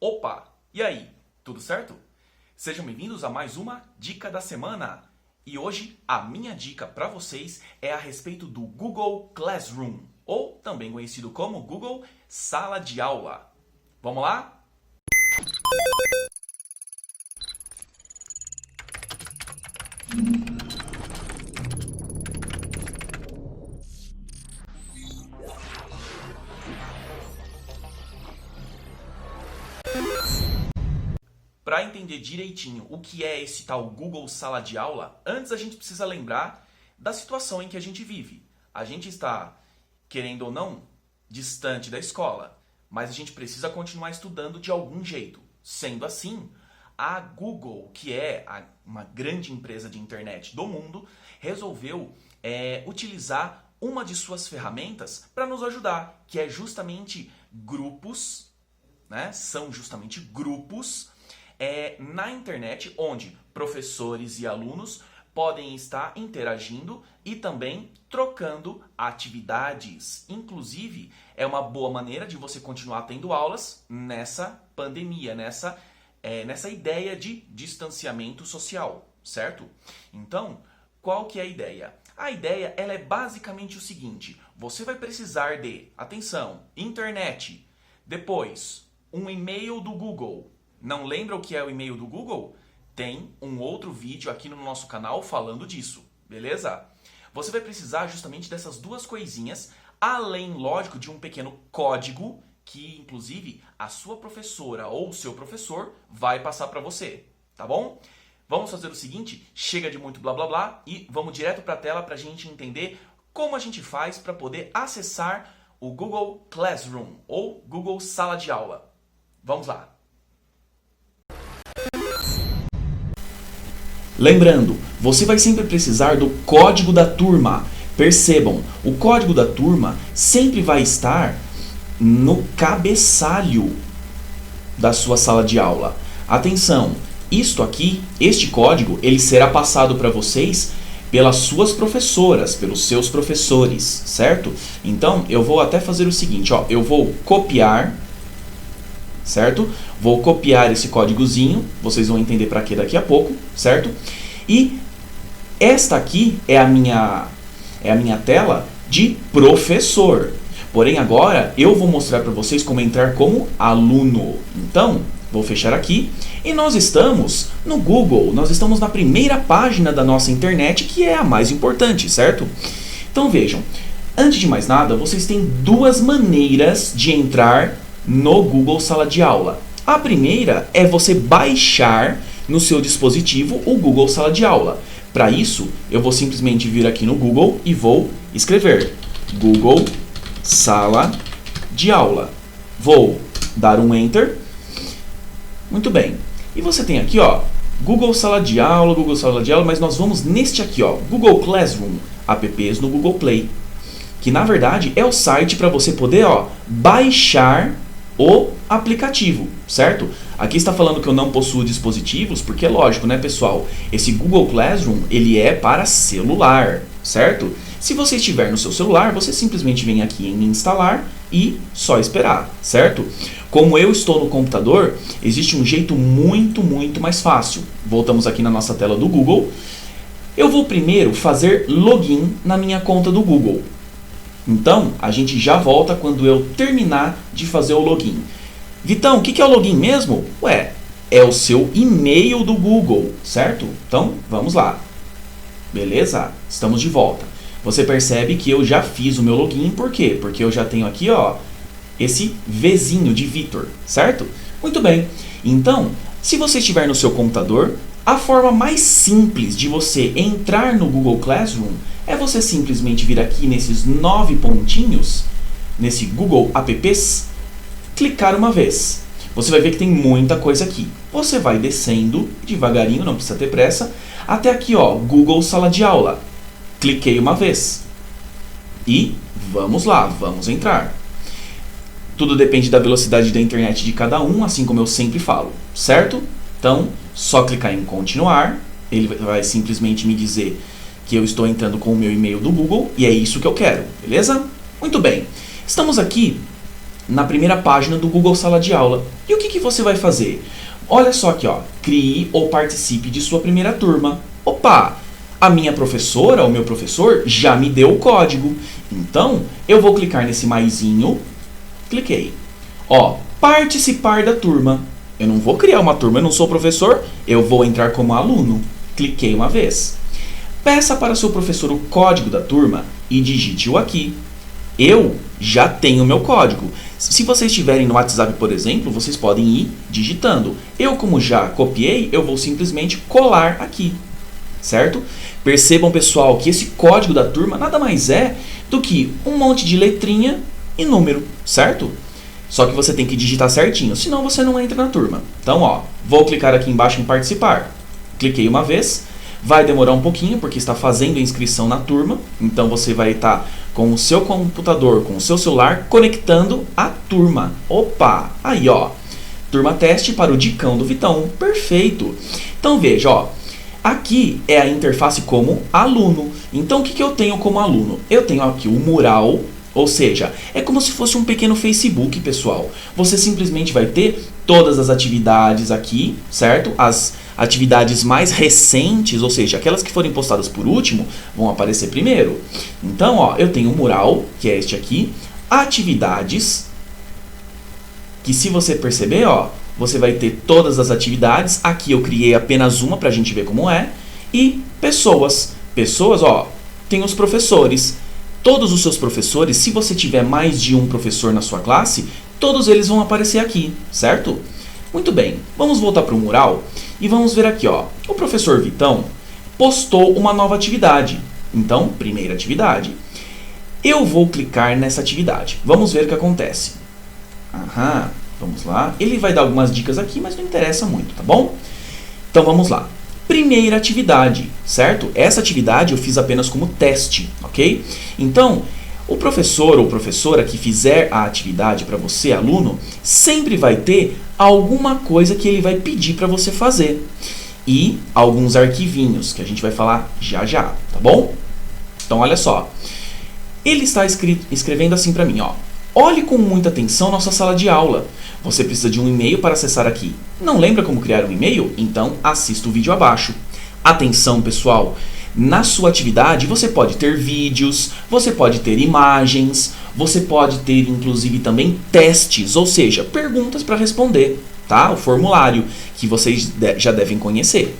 Opa! E aí, tudo certo? Sejam bem-vindos a mais uma Dica da Semana. E hoje a minha dica para vocês é a respeito do Google Classroom, ou também conhecido como Google Sala de Aula. Vamos lá? Para entender direitinho o que é esse tal Google Sala de Aula, antes a gente precisa lembrar da situação em que a gente vive. A gente está, querendo ou não, distante da escola, mas a gente precisa continuar estudando de algum jeito. Sendo assim, a Google, que é uma grande empresa de internet do mundo, resolveu utilizar uma de suas ferramentas para nos ajudar, que é justamente grupos, né? São justamente grupos na internet, onde professores e alunos podem estar interagindo e também trocando atividades. Inclusive, é uma boa maneira de você continuar tendo aulas nessa pandemia, nessa ideia de distanciamento social, certo? Então, qual que é a ideia? A ideia ela é basicamente o seguinte: você vai precisar de, atenção, internet, depois um e-mail do Google. Não lembra o que é o e-mail do Google? Tem um outro vídeo aqui no nosso canal falando disso, beleza? Você vai precisar justamente dessas duas coisinhas, além, lógico, de um pequeno código que, inclusive, a sua professora ou o seu professor vai passar para você, tá bom? Vamos fazer o seguinte, chega de muito blá blá blá e vamos direto para a tela para a gente entender como a gente faz para poder acessar o Google Classroom ou Google Sala de Aula. Vamos lá! Lembrando, você vai sempre precisar do código da turma. Percebam, o código da turma sempre vai estar no cabeçalho da sua sala de aula. Atenção, este código, ele será passado para vocês pelas suas professoras, pelos seus professores, certo? Então, eu vou até fazer o seguinte, ó, eu vou copiar, certo? Vou copiar esse códigozinho, vocês vão entender para que daqui a pouco, certo? E esta aqui é a minha tela de professor. Porém, agora eu vou mostrar para vocês como entrar como aluno. Então, vou fechar aqui e nós estamos no Google. Nós estamos na primeira página da nossa internet, que é a mais importante, certo? Então, vejam, antes de mais nada, vocês têm duas maneiras de entrar no Google Sala de Aula. A primeira é você baixar no seu dispositivo o Google Sala de Aula. Para isso, eu vou simplesmente vir aqui no Google e vou escrever Google Sala de Aula. Vou dar um Enter. Muito bem. E você tem aqui, ó, Google Sala de Aula, mas nós vamos neste aqui, ó, Google Classroom, apps no Google Play. Que na verdade é o site para você poder, ó, baixar o aplicativo, certo? Aqui está falando que eu não possuo dispositivos, porque é lógico, né, pessoal? Esse Google Classroom, ele é para celular, certo? Se você estiver no seu celular, você simplesmente vem aqui em instalar e só esperar, certo? Como eu estou no computador, existe um jeito muito mais fácil. Voltamos aqui na nossa tela do Google. Eu vou primeiro fazer login na minha conta do Google. Então, a gente já volta quando eu terminar de fazer o login. Vitão, o que é o login mesmo? Ué, é o seu e-mail do Google, certo? Então, vamos lá. Beleza? Estamos de volta. Você percebe que eu já fiz o meu login, por quê? Porque eu já tenho aqui, ó, esse Vzinho de Vitor, certo? Muito bem. Então, se você estiver no seu computador, a forma mais simples de você entrar no Google Classroom é você simplesmente vir aqui nesses 9 pontinhos, nesse Google Apps, clicar uma vez. Você vai ver que tem muita coisa aqui. Você vai descendo devagarinho, não precisa ter pressa, até aqui, ó, Google Sala de Aula. Cliquei uma vez. E vamos lá, vamos entrar. Tudo depende da velocidade da internet de cada um, assim como eu sempre falo, certo? Então, só clicar em continuar, ele vai simplesmente me dizer que eu estou entrando com o meu e-mail do Google e é isso que eu quero, beleza? Muito bem, estamos aqui na primeira página do Google Sala de Aula. E o que você vai fazer? Olha só aqui, ó, crie ou participe de sua primeira turma. Opa, a minha professora, o meu professor, já me deu o código. Então, eu vou clicar nesse maisinho, cliquei. Ó, participar da turma. Eu não vou criar uma turma, eu não sou professor, eu vou entrar como aluno. Cliquei uma vez. Peça para seu professor o código da turma e digite-o aqui. Eu já tenho meu código. Se vocês estiverem no WhatsApp, por exemplo, vocês podem ir digitando. Eu, como já copiei, eu vou simplesmente colar aqui, certo? Percebam, pessoal, que esse código da turma nada mais é do que um monte de letrinha e número, certo? Só que você tem que digitar certinho, senão você não entra na turma. Então, ó, vou clicar aqui embaixo em participar. Cliquei uma vez. Vai demorar um pouquinho, porque está fazendo a inscrição na turma. Então, você vai estar com o seu computador, com o seu celular, conectando a turma. Opa! Aí, ó. Turma teste para o Dicão do Vitão. Perfeito! Então, veja, ó. Aqui é a interface como aluno. Então, o que eu tenho como aluno? Eu tenho aqui o mural, ou seja, é como se fosse um pequeno Facebook, pessoal. Você simplesmente vai ter todas as atividades aqui, certo? As atividades mais recentes, ou seja, aquelas que forem postadas por último, vão aparecer primeiro. Então, ó, eu tenho um mural, que é este aqui, atividades, que se você perceber, ó, você vai ter todas as atividades. Aqui eu criei apenas uma para a gente ver como é. E pessoas. Pessoas, ó, tem os professores. Todos os seus professores, se você tiver mais de um professor na sua classe, todos eles vão aparecer aqui, certo? Muito bem, vamos voltar para o mural e vamos ver aqui, ó. O professor Vitão postou uma nova atividade. Então, primeira atividade. Eu vou clicar nessa atividade. Vamos ver o que acontece. Aham, vamos lá. Ele vai dar algumas dicas aqui, mas não interessa muito, tá bom? Então, vamos lá. Primeira atividade, certo? Essa atividade eu fiz apenas como teste, ok? Então, o professor ou professora que fizer a atividade para você, aluno, sempre vai ter alguma coisa que ele vai pedir para você fazer. E alguns arquivinhos, que a gente vai falar já já, tá bom? Então, olha só. Ele está escrevendo assim para mim, ó. Olhe com muita atenção nossa sala de aula. Você precisa de um e-mail para acessar aqui. Não lembra como criar um e-mail? Então, assista o vídeo abaixo. Atenção, pessoal! Na sua atividade, você pode ter vídeos, você pode ter imagens, você pode ter, inclusive, também testes, ou seja, perguntas para responder, tá? O formulário, que vocês já devem conhecer.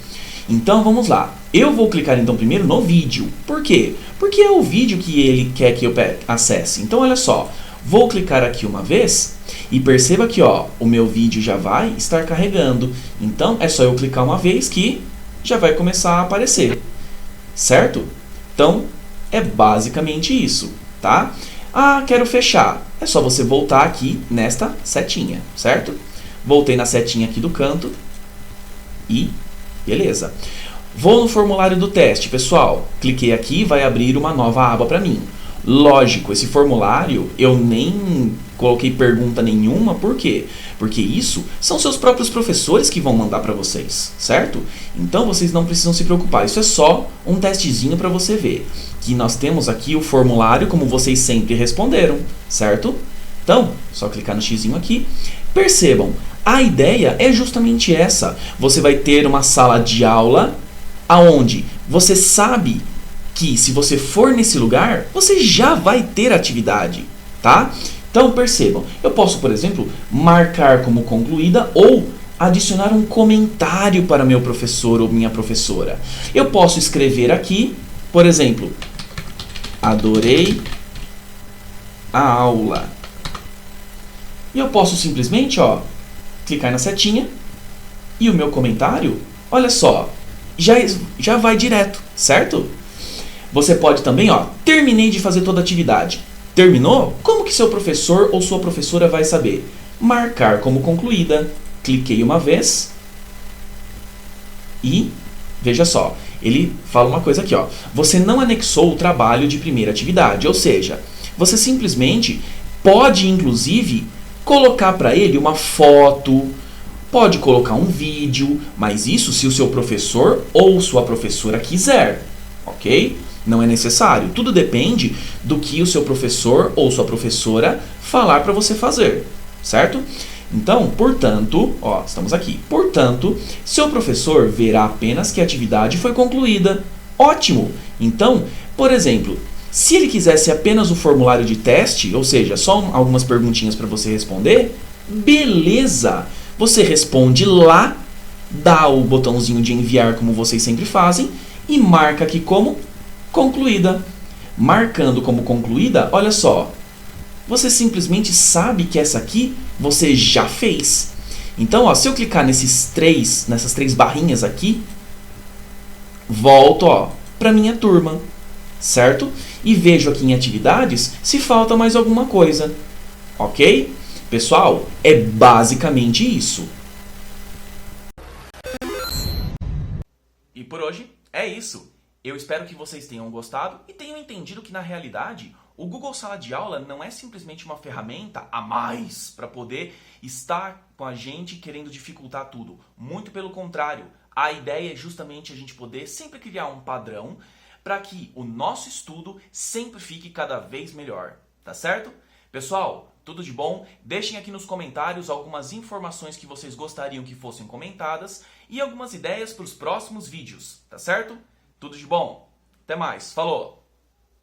Então, vamos lá. Eu vou clicar, então, primeiro no vídeo. Por quê? Porque é o vídeo que ele quer que eu acesse. Então, olha só. Vou clicar aqui uma vez e perceba que, ó, o meu vídeo já vai estar carregando. Então, é só eu clicar uma vez que já vai começar a aparecer. Certo? Então, é basicamente isso, tá? Ah, quero fechar. É só você voltar aqui nesta setinha, certo? Voltei na setinha aqui do canto e beleza. Vou no formulário do teste, pessoal. Cliquei aqui e vai abrir uma nova aba para mim. Lógico, esse formulário eu nem coloquei pergunta nenhuma, por quê? Porque isso são seus próprios professores que vão mandar para vocês, certo? Então vocês não precisam se preocupar, isso é só um testezinho para você ver. Que nós temos aqui o formulário como vocês sempre responderam, certo? Então, só clicar no xizinho aqui. Percebam, a ideia é justamente essa. Você vai ter uma sala de aula aonde você sabe que se você for nesse lugar, você já vai ter atividade, tá? Então, percebam, eu posso, por exemplo, marcar como concluída ou adicionar um comentário para meu professor ou minha professora. Eu posso escrever aqui, por exemplo, adorei a aula. E eu posso simplesmente, ó, clicar na setinha e o meu comentário, olha só, já vai direto, certo? Você pode também, ó, terminei de fazer toda a atividade. Terminou? Como que seu professor ou sua professora vai saber? Marcar como concluída. Cliquei uma vez e veja só, ele fala uma coisa aqui, ó. Você não anexou o trabalho de primeira atividade, ou seja, você simplesmente pode, inclusive, colocar para ele uma foto, pode colocar um vídeo, mas isso se o seu professor ou sua professora quiser, ok? Não é necessário. Tudo depende do que o seu professor ou sua professora falar para você fazer, certo? Então, portanto, estamos aqui. Portanto, seu professor verá apenas que a atividade foi concluída. Ótimo! Então, por exemplo, se ele quisesse apenas o formulário de teste, ou seja, só algumas perguntinhas para você responder, beleza! Você responde lá, dá o botãozinho de enviar como vocês sempre fazem e marca aqui como concluída. Marcando como concluída, olha só, você simplesmente sabe que essa aqui você já fez. Então, se eu clicar nessas três barrinhas aqui, volto para minha turma, certo? E vejo aqui em atividades se falta mais alguma coisa, ok? Pessoal, é basicamente isso. E por hoje é isso. Eu espero que vocês tenham gostado e tenham entendido que, na realidade, o Google Sala de Aula não é simplesmente uma ferramenta a mais para poder estar com a gente querendo dificultar tudo. Muito pelo contrário, a ideia é justamente a gente poder sempre criar um padrão para que o nosso estudo sempre fique cada vez melhor, tá certo? Pessoal, tudo de bom? Deixem aqui nos comentários algumas informações que vocês gostariam que fossem comentadas e algumas ideias para os próximos vídeos, tá certo? Tudo de bom? Até mais, falou!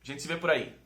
A gente se vê por aí.